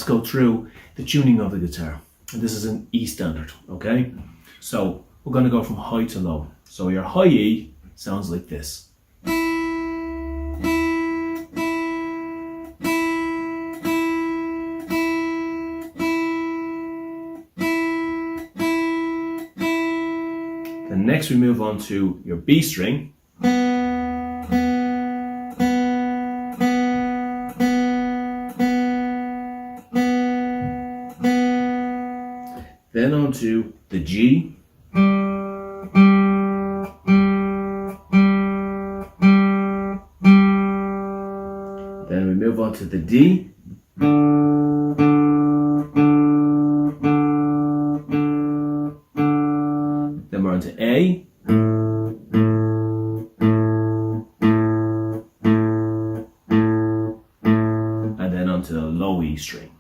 let's go through the tuning of the guitar. And this is an E standard, okay? So we're going to go from high to low. So your high E sounds like this. Then next we move on to your B string. Then on to the G. Then we move on to the D. Then we're on to A. And then onto the low E string.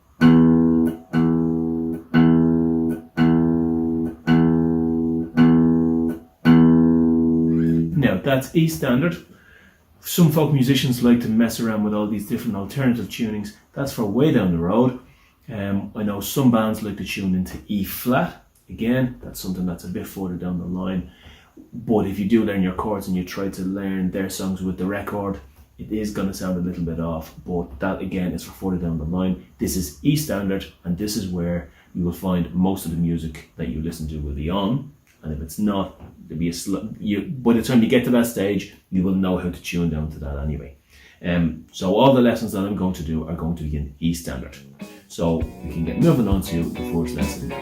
Now that's E standard. Some folk musicians like to mess around with all these different alternative tunings. That's for way down the road. I know some bands like to tune into E flat. Again, that's something that's a bit further down the line. But if you do learn your chords and you try to learn their songs with the record, it is going to sound a little bit off. But that again is for further down the line. This is E standard, and this is where you will find most of the music that you listen to will be on. And if it's not, there'll be by the time you get to that stage, you will know how to tune down to that anyway. So all the lessons that I'm going to do are going to be in E standard. So we can get moving on to the first lesson.